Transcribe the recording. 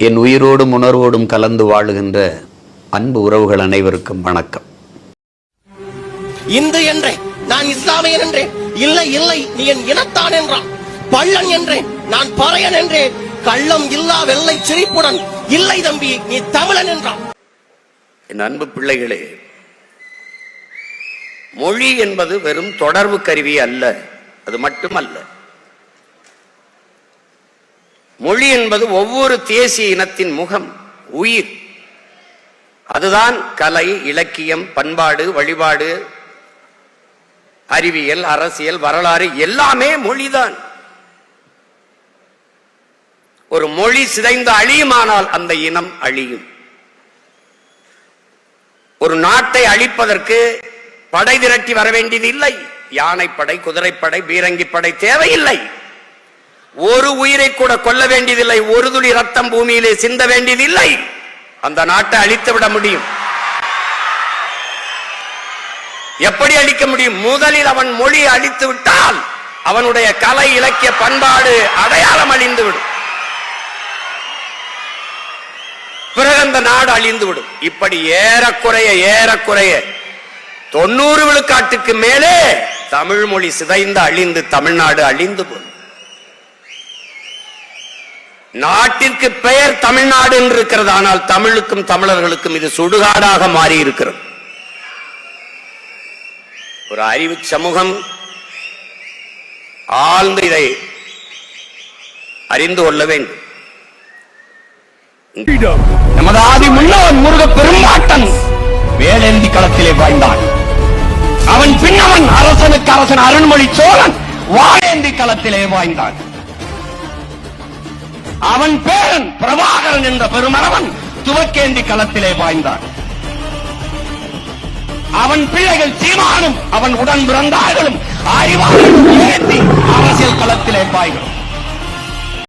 என் உயிரோடும் உணர்வோடும் கலந்து வாழுகின்ற அன்பு உறவுகள் அனைவருக்கும் வணக்கம். இந்து என்றேன், நான் இஸ்லாமியன் என்றேன். இல்லை இல்லை, நீ என் இனத்தான் என்றான். பள்ளன் என்றேன், நான் பறையன் என்றேன். கள்ளம் இல்லா வெள்ளை சிரிப்புடன் இல்லை தம்பி, நீ தமிழன் என்றான். என் அன்பு பிள்ளைகளே, மொழி என்பது வெறும் தொடர்பு கருவி அல்ல. அது மட்டுமல்ல, மொழி என்பது ஒவ்வொரு தேசிய இனத்தின் முகம், உயிர். அதுதான் கலை, இலக்கியம், பண்பாடு, வழிபாடு, அறிவியல், அரசியல், வரலாறு எல்லாமே மொழிதான். ஒரு மொழி சிதைந்து அழியுமானால் அந்த இனம் அழியும். ஒரு நாட்டை அழிப்பதற்கு படை திரட்டி வர வேண்டியது இல்லை. யானைப்படை, குதிரைப்படை, பீரங்கி படை தேவையில்லை. ஒரு உயிரை கூட கொல்ல வேண்டியதில்லை. ஒரு துளி ரத்தம் பூமியிலே சிந்த வேண்டியதில்லை. அந்த நாட்டை அழித்து விட முடியும். எப்படி அழிக்க முடியும்? முதலில் அவன் மொழி அழித்து விட்டால் அவனுடைய கலை, இலக்கிய, பண்பாடு, அடையாளம் அழிந்துவிடும். பிறகு அந்த நாடு அழிந்துவிடும். இப்படி ஏறக்குறைய 90 விழுக்காட்டுக்கு மேலே தமிழ் மொழி சிதைந்து அழிந்து தமிழ்நாடு அழிந்து போகும். நாட்டிற்கு பெயர் தமிழ்நாடு என்று இருக்கிறது. ஆனால் தமிழுக்கும் தமிழர்களுக்கும் இது சுடுகாடாக மாறி இருக்கிறது. ஒரு அறிவு சமூகம் ஆழ்ந்து இதை அறிந்து கொள்ள வேண்டும். நமது ஆதி முன்னவன் முருக பெரும்பாட்டன் வேலேந்தி களத்திலே பாய்ந்தான். அவன் பின்னவன் அரசனுக்கு அரசன் அருண்மொழி சோழன் வாழேந்தி களத்திலே பாய்ந்தான். அவன் பேரன் பிரபாகரன் என்ற பெருமரவன் துவக்கேந்தி களத்திலே பாய்ந்தான். அவன் பிள்ளைகள் சீமானும் அவன் உடன் பிறந்தார்களும் அறிவாளர்களும் ஏந்தி அரசியல் களத்திலே பாய்கிறான்.